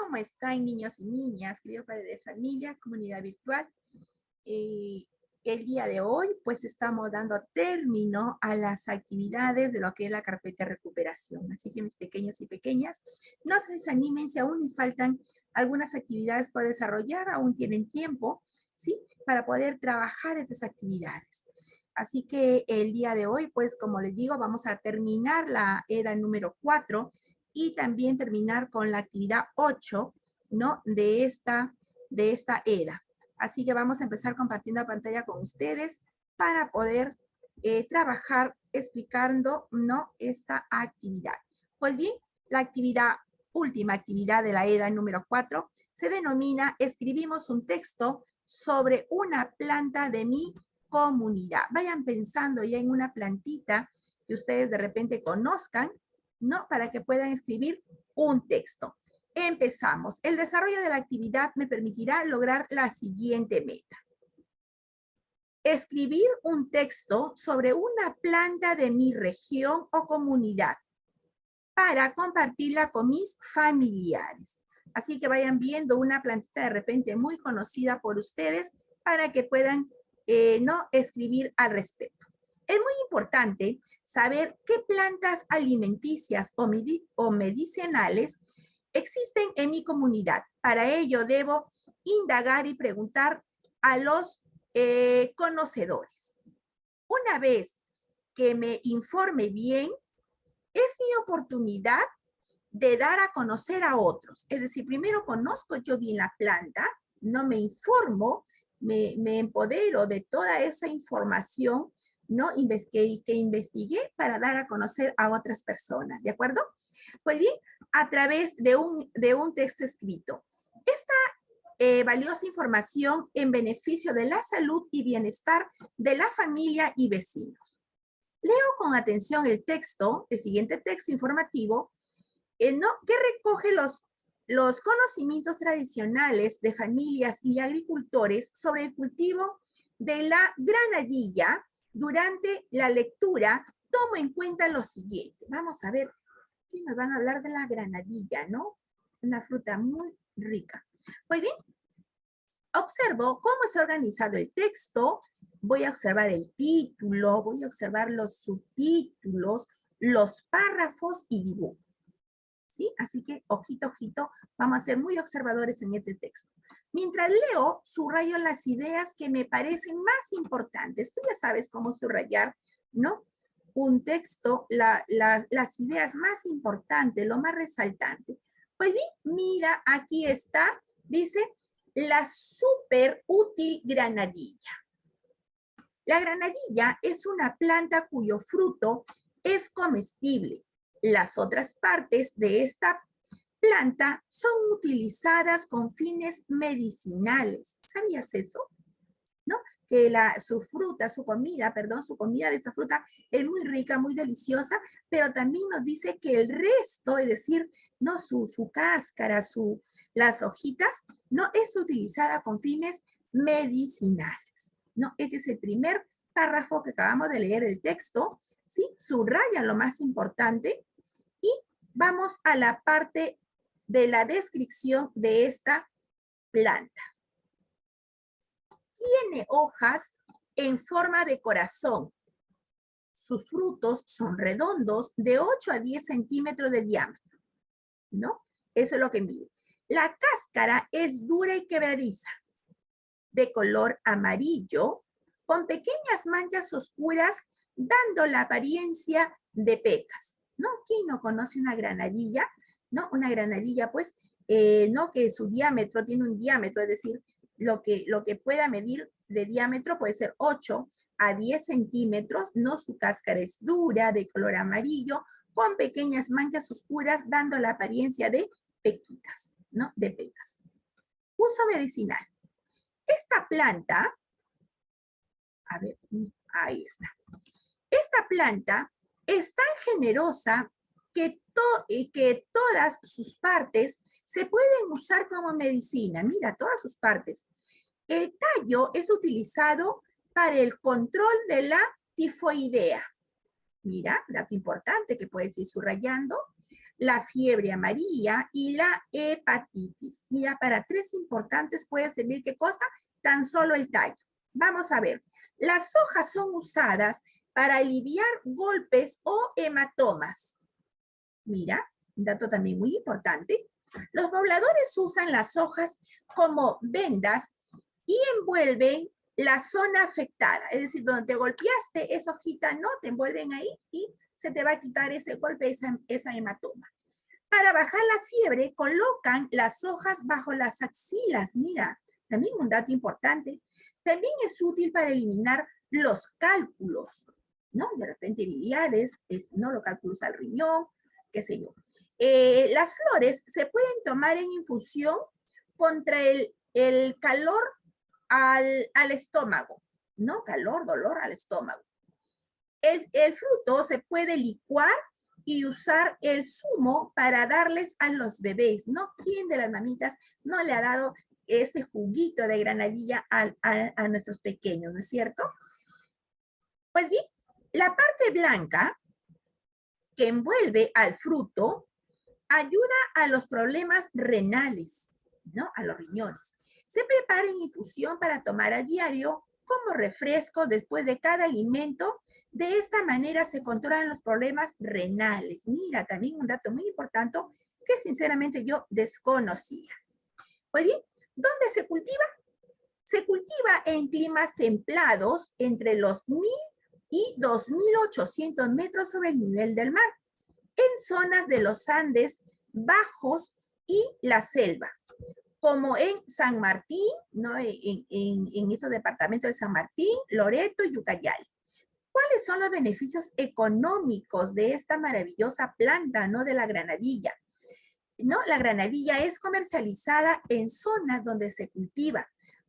¿Cómo están, niños y niñas, queridos padres de familia, comunidad virtual? El día de hoy, pues estamos dando término a las actividades de lo que es la carpeta de recuperación. Así que mis pequeños y pequeñas, no se desanimen si aún les faltan algunas actividades por desarrollar, aún tienen tiempo, ¿sí? Para poder trabajar estas actividades. Así que el día de hoy, pues como les digo, vamos a terminar la era número 4 y también terminar con la actividad 8, ¿no? De esta era. Así que vamos a empezar compartiendo pantalla con ustedes para poder trabajar explicando, ¿no? Esta actividad. Pues bien, la última actividad de la era número 4 se denomina escribimos un texto sobre una planta de mi comunidad. Vayan pensando ya en una plantita que ustedes de repente conozcan, ¿no? Para que puedan escribir un texto. Empezamos. El desarrollo de la actividad me permitirá lograr la siguiente meta. Escribir un texto sobre una planta de mi región o comunidad para compartirla con mis familiares. Así que vayan viendo una plantita de repente muy conocida por ustedes para que puedan no escribir al respecto. Es muy importante saber qué plantas alimenticias o medicinales existen en mi comunidad. Para ello debo indagar y preguntar a los conocedores. Una vez que me informe bien, es mi oportunidad de dar a conocer a otros. Es decir, primero conozco yo bien la planta, no me informo, me empodero de toda esa información, ¿no? Que investigué para dar a conocer a otras personas, ¿de acuerdo? Pues bien, a través de un texto escrito. Esta valiosa información en beneficio de la salud y bienestar de la familia y vecinos. Leo con atención el siguiente texto informativo, ¿no? Que recoge los conocimientos tradicionales de familias y agricultores sobre el cultivo de la granadilla. Durante la lectura, tomo en cuenta lo siguiente. Vamos a ver qué nos van a hablar de la granadilla, ¿no? Una fruta muy rica. Muy bien. Observo cómo está organizado el texto. Voy a observar el título, voy a observar los subtítulos, los párrafos y dibujos. ¿Sí? Así que, ojito, ojito, vamos a ser muy observadores en este texto. Mientras leo, subrayo las ideas que me parecen más importantes. Tú ya sabes cómo subrayar, ¿no? Un texto, las ideas más importantes, lo más resaltante. Pues bien, mira, aquí está, dice, la súper útil granadilla. La granadilla es una planta cuyo fruto es comestible. Las otras partes de esta planta son utilizadas con fines medicinales. ¿Sabías eso? ¿No? Que su comida de esta fruta es muy rica, muy deliciosa, pero también nos dice que el resto, es decir, no su cáscara, las hojitas, no es utilizada con fines medicinales. ¿No? Este es el primer párrafo que acabamos de leer el texto, ¿sí? Subraya lo más importante y vamos a la parte de la descripción de esta planta. Tiene hojas en forma de corazón. Sus frutos son redondos de 8 a 10 centímetros de diámetro, ¿no? Eso es lo que mide. La cáscara es dura y quebradiza, de color amarillo, con pequeñas manchas oscuras, dando la apariencia de pecas, ¿no? ¿Quién no conoce una granadilla? ¿No? Una granadilla, pues, ¿no? Que su diámetro tiene un diámetro, es decir, lo que pueda medir de diámetro puede ser 8 a 10 centímetros, ¿no? Su cáscara es dura, de color amarillo, con pequeñas manchas oscuras, dando la apariencia de pequitas, ¿no? De pecas. Uso medicinal. Esta planta, a ver, ahí está. Esta planta es tan generosa que todas sus partes se pueden usar como medicina. Mira, todas sus partes. El tallo es utilizado para el control de la tifoidea. Mira, dato importante que puedes ir subrayando. la fiebre amarilla y la hepatitis. Mira, para 3 importantes puede servir, ¿qué cosa? Tan solo el tallo. Vamos a ver. Las hojas son usadas para aliviar golpes o hematomas. Mira, un dato también muy importante. Los pobladores usan las hojas como vendas y envuelven la zona afectada. Es decir, donde te golpeaste, esa hojita no, te envuelven ahí y se te va a quitar ese golpe, esa hematoma. Para bajar la fiebre, colocan las hojas bajo las axilas. Mira, también un dato importante. También es útil para eliminar los cálculos, ¿no? De repente biliares, ¿no? Los cálculos al riñón, qué sé yo. Las flores se pueden tomar en infusión contra el calor al estómago, ¿no? Calor, dolor al estómago. El fruto se puede licuar y usar el zumo para darles a los bebés, ¿no? ¿Quién de las mamitas no le ha dado este juguito de granadilla a nuestros pequeños, ¿no es cierto? Pues bien, la parte blanca que envuelve al fruto ayuda a los problemas renales, ¿no? A los riñones. Se prepara en infusión para tomar a diario como refresco después de cada alimento. De esta manera se controlan los problemas renales. Mira, también un dato muy importante que sinceramente yo desconocía. Pues bien, ¿dónde se cultiva? Se cultiva en climas templados entre los 1000 y 2800 metros sobre el nivel del mar, en zonas de los Andes bajos y la selva, como en San Martín, ¿no? en estos departamentos de San Martín, Loreto y Ucayali. ¿Cuáles son los beneficios económicos de esta maravillosa planta, ¿no? De la granadilla? ¿No? La granadilla es comercializada en zonas donde se cultiva.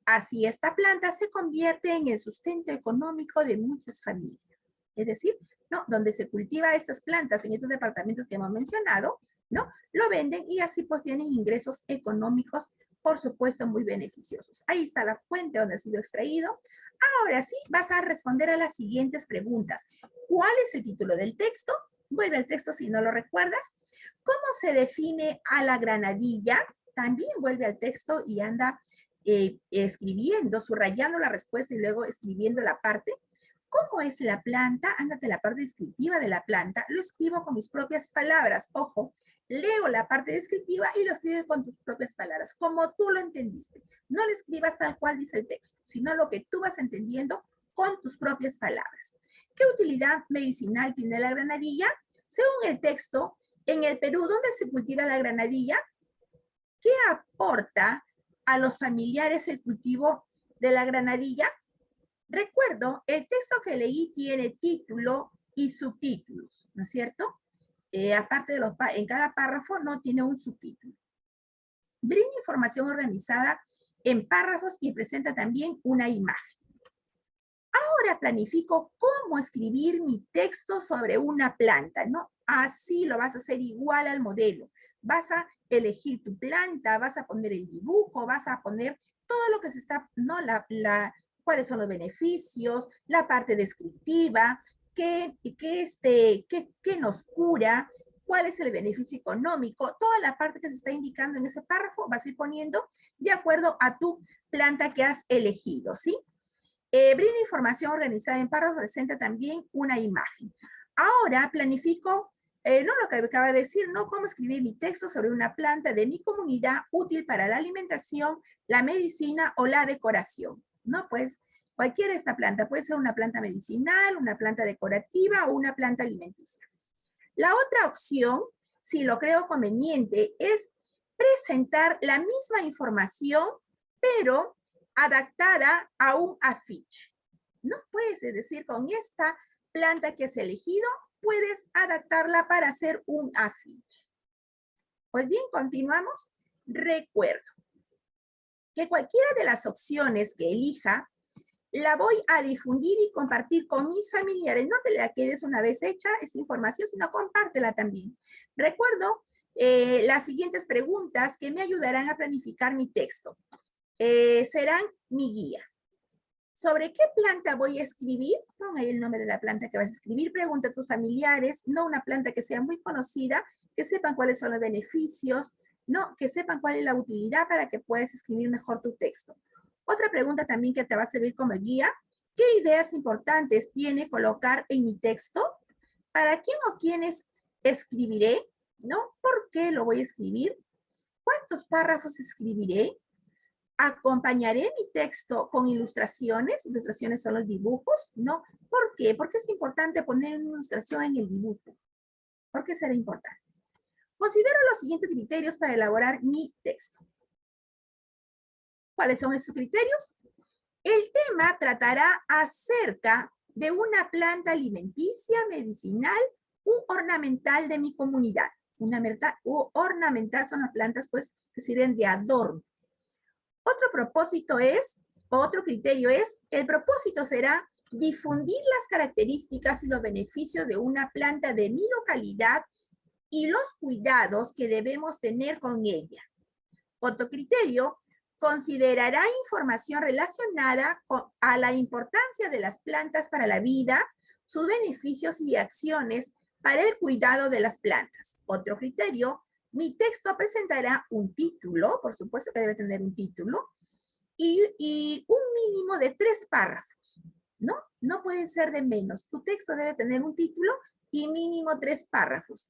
Así esta planta se convierte en el sustento económico de muchas familias. Es decir, ¿no? Donde se cultiva estas plantas en estos departamentos que hemos mencionado, ¿no? Lo venden y así pues tienen ingresos económicos, por supuesto, muy beneficiosos. Ahí está la fuente donde ha sido extraído. Ahora sí, vas a responder a las siguientes preguntas. ¿Cuál es el título del texto? Vuelve al texto si no lo recuerdas. ¿Cómo se define a la granadilla? También vuelve al texto y anda escribiendo, subrayando la respuesta y luego escribiendo la parte. ¿Cómo es la planta? Ándate la parte descriptiva de la planta. Lo escribo con mis propias palabras. Ojo, leo la parte descriptiva y lo escribo con tus propias palabras, como tú lo entendiste. No lo escribas tal cual dice el texto, sino lo que tú vas entendiendo con tus propias palabras. ¿Qué utilidad medicinal tiene la granadilla? Según el texto, en el Perú, ¿dónde se cultiva la granadilla? ¿Qué aporta a los familiares el cultivo de la granadilla? Recuerdo, el texto que leí tiene título y subtítulos, ¿no es cierto? Aparte de en cada párrafo no tiene un subtítulo. Brinda información organizada en párrafos y presenta también una imagen. Ahora planifico cómo escribir mi texto sobre una planta, ¿no? Así lo vas a hacer igual al modelo. Vas a elegir tu planta, vas a poner el dibujo, vas a poner todo lo que se está, ¿no? Cuáles son los beneficios, la parte descriptiva, qué nos cura, cuál es el beneficio económico, toda la parte que se está indicando en ese párrafo vas a ir poniendo de acuerdo a tu planta que has elegido, ¿sí? Brinda información organizada en párrafos, presenta también una imagen. Ahora planifico, no lo que acaba de decir, no cómo escribir mi texto sobre una planta de mi comunidad útil para la alimentación, la medicina o la decoración. No, pues cualquiera de esta planta, puede ser una planta medicinal, una planta decorativa o una planta alimenticia. La otra opción, si lo creo conveniente, es presentar la misma información, pero adaptada a un afiche. No puedes decir, con esta planta que has elegido, puedes adaptarla para hacer un afiche. Pues bien, continuamos. Recuerdo que cualquiera de las opciones que elija, la voy a difundir y compartir con mis familiares. No te la quedes una vez hecha esta información, sino compártela también. Recuerdo las siguientes preguntas que me ayudarán a planificar mi texto. Serán mi guía. ¿Sobre qué planta voy a escribir? Pon ahí el nombre de la planta que vas a escribir. Pregunta a tus familiares, no una planta que sea muy conocida, que sepan cuáles son los beneficios, ¿no? Que sepan cuál es la utilidad para que puedas escribir mejor tu texto. Otra pregunta también que te va a servir como guía, ¿qué ideas importantes tiene colocar en mi texto? ¿Para quién o quiénes escribiré? ¿No? ¿Por qué lo voy a escribir? ¿Cuántos párrafos escribiré? ¿Acompañaré mi texto con ilustraciones? ¿Ilustraciones son los dibujos? No. ¿Por qué? Porque es importante poner una ilustración en el dibujo. ¿Por qué será importante? Considero los siguientes criterios para elaborar mi texto. ¿Cuáles son esos criterios? El tema tratará acerca de una planta alimenticia, medicinal u ornamental de mi comunidad. Ornamental son las plantas pues que sirven de adorno. Otro criterio es, el propósito será difundir las características y los beneficios de una planta de mi localidad y los cuidados que debemos tener con ella. Otro criterio, considerará información relacionada a la importancia de las plantas para la vida, sus beneficios y acciones para el cuidado de las plantas. Otro criterio, mi texto presentará un título, por supuesto que debe tener un título, y un mínimo de 3 párrafos, ¿no? No puede ser de menos. Tu texto debe tener un título y mínimo 3 párrafos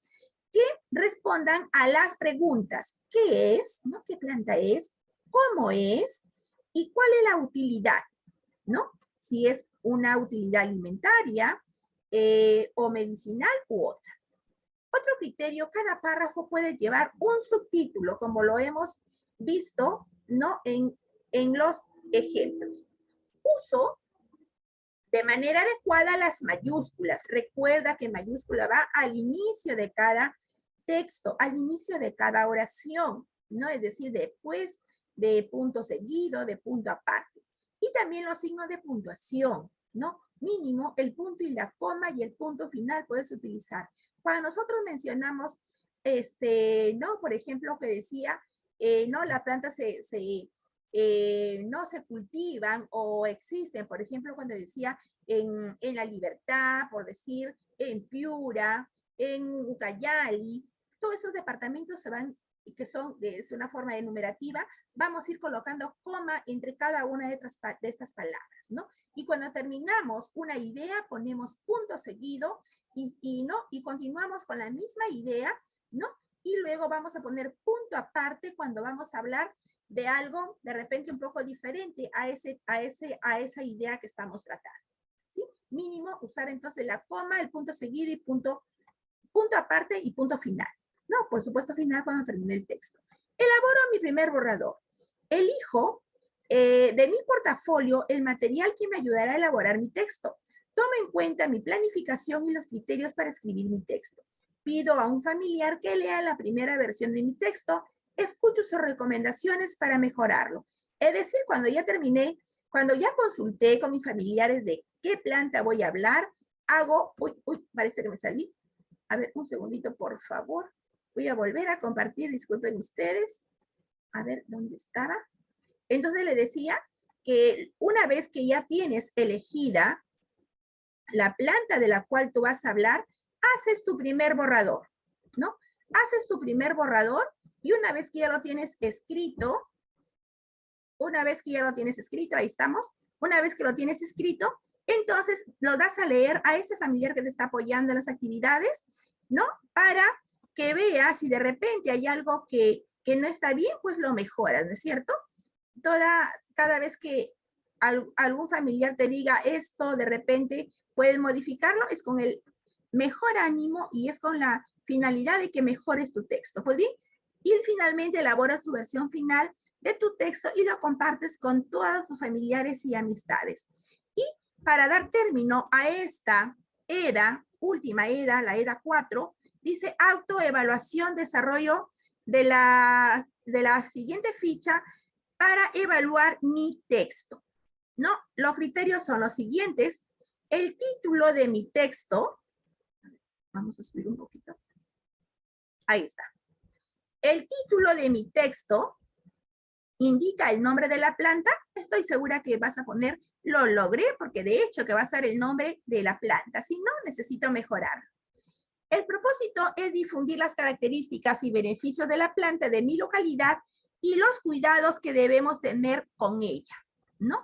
que respondan a las preguntas. ¿Qué es? ¿No? ¿Qué planta es? ¿Cómo es? ¿Y cuál es la utilidad? ¿No? Si es una utilidad alimentaria o medicinal u otra. Otro criterio, cada párrafo puede llevar un subtítulo, como lo hemos visto, ¿no? En los ejemplos. Uso de manera adecuada las mayúsculas. Recuerda que mayúscula va al inicio de cada texto, al inicio de cada oración, ¿no? Es decir, después de punto seguido, de punto aparte. Y también los signos de puntuación, ¿no? Mínimo, el punto y la coma y el punto final puedes utilizar. Cuando nosotros mencionamos, ¿no? Por ejemplo, que decía, no, las plantas no se cultivan o existen, por ejemplo, cuando decía en La Libertad, por decir, en Piura, en Ucayali, todos esos departamentos se van, que son es una forma de numerativa, vamos a ir colocando coma entre cada una de estas palabras, ¿no? Y cuando terminamos una idea, ponemos punto seguido y continuamos con la misma idea, ¿no? Y luego vamos a poner punto aparte cuando vamos a hablar de algo de repente un poco diferente a esa idea que estamos tratando, ¿sí? Mínimo usar entonces la coma, el punto seguido y punto aparte y punto final. No, por supuesto final cuando termine el texto. Elaboro mi primer borrador. Elijo de mi portafolio el material que me ayudará a elaborar mi texto. Tomo en cuenta mi planificación y los criterios para escribir mi texto. Pido a un familiar que lea la primera versión de mi texto. Escucho sus recomendaciones para mejorarlo. Es decir, cuando ya terminé, cuando ya consulté con mis familiares de qué planta voy a hablar, hago, parece que me salí. A ver, un segundito, por favor. Voy a volver a compartir, disculpen ustedes. A ver, ¿dónde estaba? Entonces le decía que una vez que ya tienes elegida la planta de la cual tú vas a hablar, haces tu primer borrador, ¿no? Haces tu primer borrador y una vez que ya lo tienes escrito, ahí estamos, una vez que lo tienes escrito, entonces lo das a leer a ese familiar que te está apoyando en las actividades, ¿no? Para que vea si de repente hay algo que no está bien, pues lo mejoras, ¿no es cierto? Cada vez que algún familiar te diga esto, de repente puedes modificarlo, es con el mejor ánimo y es con la finalidad de que mejores tu texto, ¿pues bien? Y finalmente elaboras tu versión final de tu texto y lo compartes con todos tus familiares y amistades. Y para dar término a esta última era, la era 4, dice autoevaluación, desarrollo de la siguiente ficha para evaluar mi texto, ¿no? Los criterios son los siguientes. El título de mi texto, vamos a subir un poquito. Ahí está. El título de mi texto indica el nombre de la planta. Estoy segura que vas a poner lo logré, porque de hecho que va a ser el nombre de la planta. Si no, necesito mejorar. El propósito es difundir las características y beneficios de la planta de mi localidad y los cuidados que debemos tener con ella, ¿no?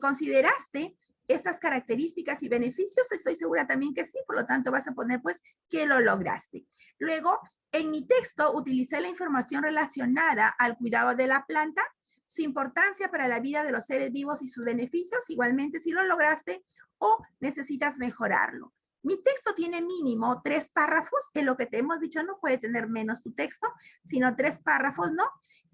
¿Consideraste estas características y beneficios? Estoy segura también que sí, por lo tanto vas a poner pues que lo lograste. Luego, en mi texto utilicé la información relacionada al cuidado de la planta, su importancia para la vida de los seres vivos y sus beneficios, igualmente si lo lograste o necesitas mejorarlo. Mi texto tiene mínimo 3 párrafos, en lo que te hemos dicho no puede tener menos tu texto, sino 3 párrafos, ¿no?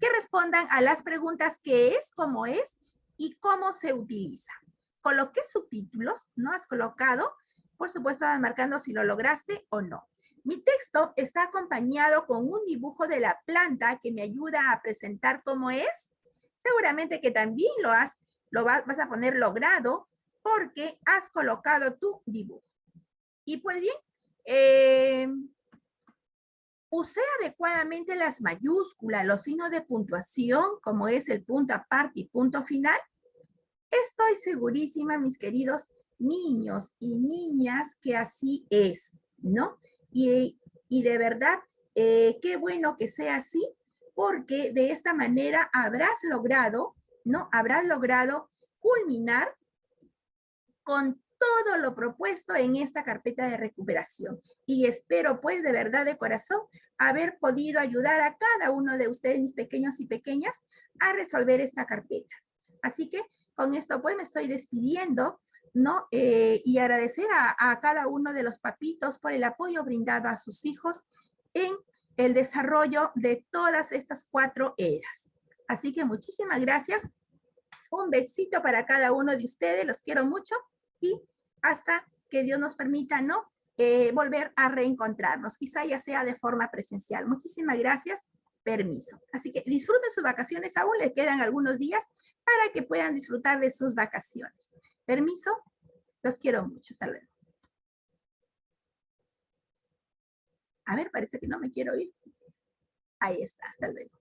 Que respondan a las preguntas qué es, cómo es y cómo se utiliza. Coloqué subtítulos, ¿no? Has colocado, por supuesto, marcando si lo lograste o no. Mi texto está acompañado con un dibujo de la planta que me ayuda a presentar cómo es. Seguramente que también vas a poner logrado porque has colocado tu dibujo. Y pues bien, usé adecuadamente las mayúsculas, los signos de puntuación, como es el punto aparte y punto final. Estoy segurísima, mis queridos niños y niñas, que así es, ¿no? Y de verdad, qué bueno que sea así, porque de esta manera habrás logrado, ¿no? Habrás logrado culminar con todo lo propuesto en esta carpeta de recuperación. Y espero, pues, de verdad, de corazón, haber podido ayudar a cada uno de ustedes, mis pequeños y pequeñas, a resolver esta carpeta. Así que con esto, pues, me estoy despidiendo, ¿no? Y agradecer a cada uno de los papitos por el apoyo brindado a sus hijos en el desarrollo de todas estas 4 eras. Así que muchísimas gracias. Un besito para cada uno de ustedes, los quiero mucho y hasta que Dios nos permita, ¿no? Volver a reencontrarnos, quizá ya sea de forma presencial. Muchísimas gracias, permiso. Así que disfruten sus vacaciones, aún les quedan algunos días para que puedan disfrutar de sus vacaciones. Permiso, los quiero mucho, hasta luego. A ver, parece que no me quiero ir. Ahí está, hasta luego.